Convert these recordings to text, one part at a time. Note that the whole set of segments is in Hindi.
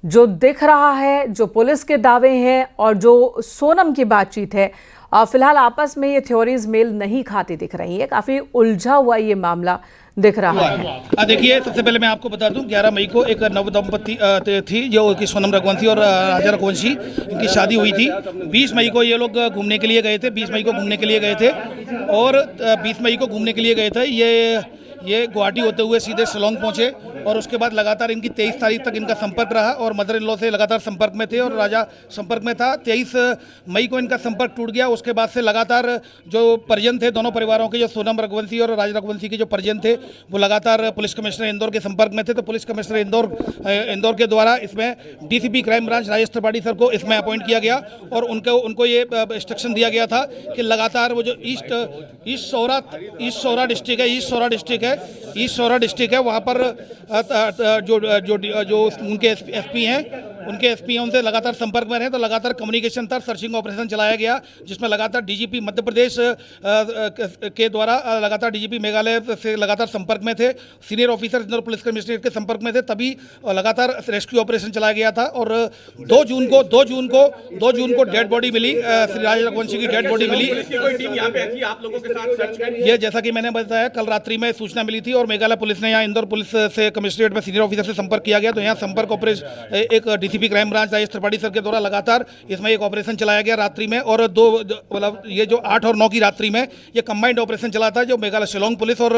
जो दिख रहा है, जो पुलिस के दावे हैं और जो सोनम की बातचीत है, फिलहाल आपस में ये थ्योरीज मेल नहीं खाती दिख रही है। काफी उलझा हुआ ये मामला दिख रहा है। देखिए, सबसे पहले मैं आपको बता दूं, 11 मई को एक नव दंपति थी जो कि सोनम रघुवंशी और राजा रघुवंशी, इनकी शादी हुई थी। 20 मई को ये लोग घूमने के लिए गए थे। 20 मई को घूमने के लिए गए थे और 20 मई को घूमने के लिए गए थे। ये गुवाहाटी होते हुए सीधे शिलोंग पहुंचे और उसके बाद लगातार इनकी 23 तारीख तक इनका संपर्क रहा और मदर इन लॉ से लगातार संपर्क में थे और राजा संपर्क में था। 23 मई को इनका संपर्क टूट गया। उसके बाद से लगातार जो परिजन थे दोनों परिवारों के, जो सोनम रघुवंशी और राजा रघुवंशी के जो परिजन थे, वो लगातार पुलिस कमिश्नर इंदौर के संपर्क में थे। तो पुलिस कमिश्नर इंदौर के द्वारा इसमें DCP crime branch Rajesh Tripathi sir को इसमें अपॉइंट किया गया और उनको ये इंस्ट्रक्शन दिया गया था कि लगातार वो जो ईस्ट सौरा डिस्ट्रिक्ट है वहाँ पर जो उनके एसपी हैं उनसे लगातार संपर्क में रहे। तो लगातार कम्युनिकेशन था, सर्चिंग ऑपरेशन चलाया गया, जिसमें लगातार डीजीपी मध्य प्रदेश के द्वारा लगातार डीजीपी मेघालय से लगातार संपर्क में थे। Senior officer Indore police commissionerate के संपर्क में थे, तभी लगातार रेस्क्यू ऑपरेशन चलाया गया था। और 2 जून को डेड बॉडी मिली, श्री राजा रघुवंशी की डेड बॉडी मिली। ये जैसा कि मैंने बताया, कल रात्रि में सूचना मिली थी और मेघालय पुलिस ने यहाँ इंदौर पुलिस से कमिश्नरेट में सीनियर ऑफिसर से संपर्क किया गया। तो यहाँ संपर्क ऑपरेशन एक DCP crime branch Rajesh Tripathi sir के द्वारा लगातार इसमें एक ऑपरेशन चलाया गया रात्रि में। और मतलब ये जो 8 और 9 की रात्रि में ये कंबाइंड ऑपरेशन चला था, जो मेघालय शिलोंग पुलिस और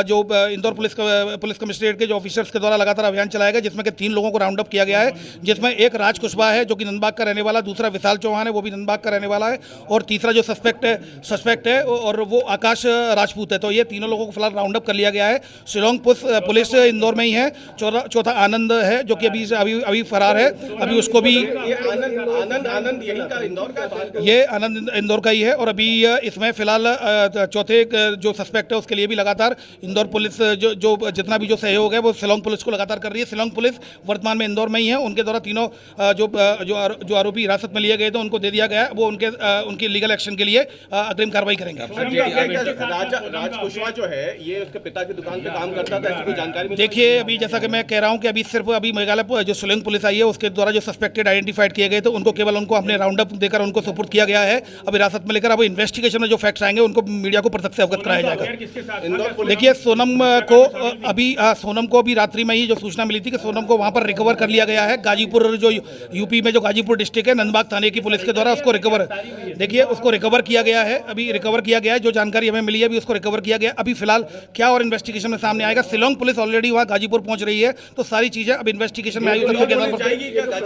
जो इंदौर पुलिस कमिश्नरेट के जो ऑफिसर्स के द्वारा लगातार अभियान चलाया गया, जिसमें कि 3 लोगों को राउंड अप किया गया है, जिसमें एक राज कुशवाहा है जो कि नंदबाग का रहने वाला, दूसरा विशाल चौहान है वो भी नंदबाग का रहने वाला है, और तीसरा जो सस्पेक्ट है और वो आकाश राजपूत है। तो ये तीनों लोगों को फिलहाल राउंड अप कर लिया गया है। शिलोंग पुलिस इंदौर में ही है। चौथा आनंद है जो कि अभी फरार है। अभी उसको भी आनंद यही का इंदौर का, ये आनंद इंदौर का ही है। और अभी इसमें फिलहाल चौथे जो सस्पेक्ट है उसके लिए भी लगातार इंदौर पुलिस जो जितना भी जो सहयोग है वो शिलोंग पुलिस को लगातार कर रही है। शिलोंग पुलिस वर्तमान में इंदौर में ही है। उनके द्वारा तीनों जो आरोपी हिरासत में लिए गए थे उनको दे दिया गया है। वो उनकी लीगल एक्शन के लिए अग्रिम कार्रवाई करेंगे। राज कुशवाहा जो है ये उसके पिता की दुकान पे काम करता था, ऐसी कोई जानकारी? देखिए, अभी जैसा कि मैं कह रहा हूं कि अभी सिर्फ मेघालय जो शिलोंग पुलिस आई है उसके द्वारा जो सस्पेक्टेड आइडेंटिफाइड किए गए थे उनको हमने राउंड अप देकर उनको सुपुर्द किया गया है। अब हिरासत में लेकर अब इन्वेस्टिगेशन में जो फैक्ट्स आएंगे उनको मीडिया को प्रत्यक्ष से अवगत कराया जाएगा। देखिए, सोनम को अभी रात्रि में ही जो सूचना मिली थी कि सोनम को वहां पर रिकवर कर लिया गया है। गाजीपुर, जो यूपी में जो गाजीपुर डिस्ट्रिक्ट है, नंदबाग थाने की पुलिस के द्वारा उसको रिकवर किया गया है। अभी रिकवर किया गया है, जो जानकारी हमें मिली है अभी उसको रिकवर किया गया। अभी फिलहाल क्या और इन्वेस्टिगेशन में सामने आएगा। शिलोंग पुलिस ऑलरेडी वहाँ गाजीपुर पहुंच रही है, तो सारी चीजें अब इन्वेस्टिगेशन में आएगी।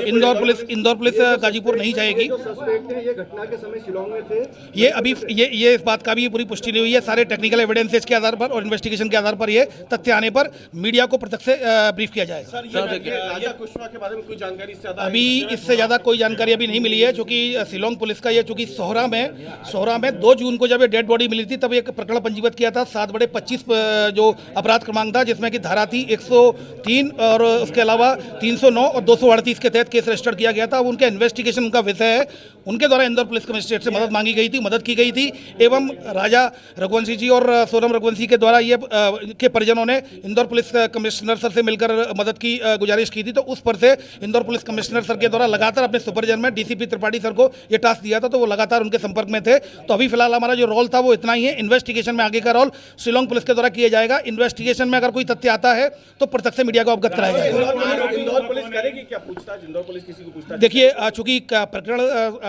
इंदौर पुलिस गाजीपुर नहीं जाएगी। ये घटना के समय शिलोंग में थे। ये इस बात का भी पूरी पुष्टि नहीं हुई है। सारे टेक्निकल एविडेंसेस के आधार पर और इन्वेस्टिगेशन के आधार पर ये तथ्य आने पर मीडिया को प्रत्यक्ष से ब्रीफ किया जाएगा। राजा कुशवाहा के बारे में कोई जानकारी अभी इससे ज्यादा कोई जानकारी अभी नहीं मिली है, क्योंकि शिलोंग पुलिस का ये चूंकि सोहरा में 2 जून को जब ये डेड बॉडी मिली थी तब एक प्रकरण पंजीबद्ध किया था 7/25 जो अपराध क्रमांक था, जिसमें कि धारा थी 103 और उसके अलावा 309 और 238 के तहत केस रजिस्टर्ड किया गया था। अब उनका इन्वेस्टिगेशन उनका विषय है। उनके द्वारा इंदौर पुलिस कमिश्नरेट से मदद की गई थी एवं राजा रघुवंशी जी और सोनम रघुवंशी के द्वारा ये के परिजनों ने इंदौर पुलिस कमिश्नर सर से मिलकर मदद की गुजारिश की थी। तो उस पर से इंदौर पुलिस कमिश्नर सर के द्वारा लगातार अपने सुपरविजन में डीसीपी त्रिपाठी सर को ये टास्क दिया था, तो वो लगातार उनके संपर्क में थे। तो अभी फिलहाल हमारा जो रोल था वो इतना ही है। इन्वेस्टिगेशन में आगे का रोल शिलोंग पुलिस के द्वारा किया जाएगा। इन्वेस्टिगेशन में अगर कोई तथ्य आता है तो प्रत्यक्ष से मीडिया को अवगत कराया जाएगा। इंदौर पुलिस करेगी क्या पूछताछ? इंदौर पुलिस किसी को पूछताछ? देखिए, चूंकि प्रकरण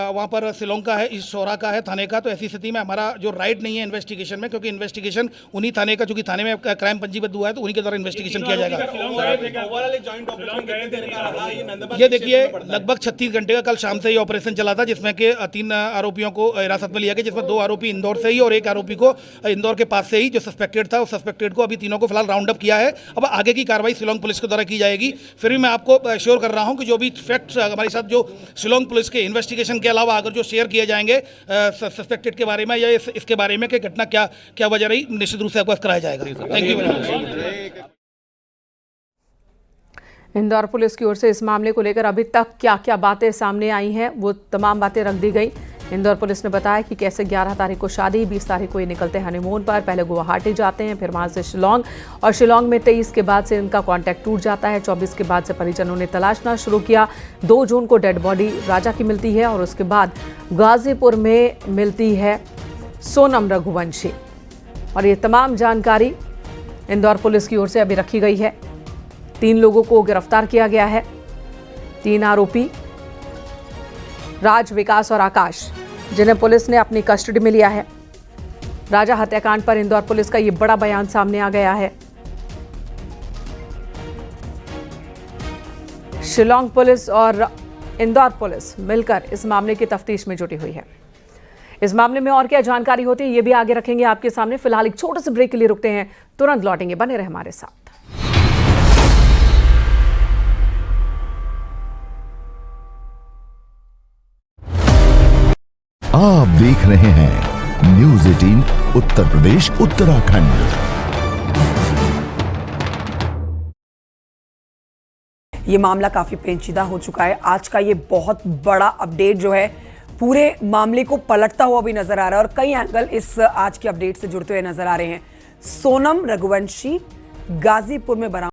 वहाँ पर शिलोंग का है, इस शोरा का है, थाने का, तो ऐसी स्थिति में हमारा जो राइट नहीं है इन्वेस्टिगेशन में, क्योंकि इन्वेस्टिगेशन उन्हीं थाने का, चूंकि थाने में क्राइम पंजीबद्ध हुआ है तो उन्हीं के द्वारा इन्वेस्टिगेशन किया जाएगा। ये देखिए, लगभग 36 घंटे का कल शाम से ये ऑपरेशन चला था, जिसमें के 3 आरोपियों को हिरासत में लिया गया, जिसमें 2 आरोपी इंदौर से ही और 1 आरोपी को इंदौर के पास से ही जो सस्पेक्टेड था, उस सस्पेक्टेड को अभी तीनों को फिलहाल राउंड अप किया है। अब आगे की कार्रवाई शिलोंग पुलिस के द्वारा की जाएगी। फिर भी मैं आपको श्योर कर रहा हूं कि जो भी फैक्ट्स हमारे साथ जो शिलोंग पुलिस के इन्वेस्टिगेशन के अलावा अगर जो शेयर किए जाएंगे सस्पेक्टेड के बारे में या इसके बारे में कि घटना क्या वजह रही, निश्चित रूप से अवगत कराया जाएगा। Thank you very much. Indore police की ओर से इस मामले को लेकर अभी तक क्या क्या बातें सामने आई हैं वो तमाम बातें रख दी गई। इंदौर पुलिस ने बताया कि कैसे 11 तारीख को शादी, 20 तारीख को ये निकलते हैं हनीमून पर। पहले गुवाहाटी जाते हैं, फिर वहां से शिलोंग, और शिलोंग में 23 के बाद से इनका कांटेक्ट टूट जाता है। 24 के बाद से परिजनों ने तलाशना शुरू किया। 2 जून को डेड बॉडी राजा की मिलती है और उसके बाद गाजीपुर में मिलती है सोनम रघुवंशी। और ये तमाम जानकारी इंदौर पुलिस की ओर से अभी रखी गई है। 3 लोगों को गिरफ्तार किया गया है। 3 आरोपी राज, विकास और आकाश, जिन्हें पुलिस ने अपनी कस्टडी में लिया है। राजा हत्याकांड पर इंदौर पुलिस का ये बड़ा बयान सामने आ गया है। शिलोंग पुलिस और इंदौर पुलिस मिलकर इस मामले की तफ्तीश में जुटी हुई है। इस मामले में और क्या जानकारी होती है, ये भी आगे रखेंगे आपके सामने। फिलहाल एक छोटे से ब्रेक के लिए रुकते हैं, तुरंत लौटेंगे, बने रहे हमारे साथ। आप देख रहे हैं न्यूज़ 18 उत्तर प्रदेश उत्तराखंड। ये मामला काफी पेचीदा हो चुका है। आज का ये बहुत बड़ा अपडेट जो है पूरे मामले को पलटता हुआ भी नजर आ रहा है और कई एंगल इस आज के अपडेट से जुड़ते हुए नजर आ रहे हैं। सोनम रघुवंशी गाजीपुर में बरामद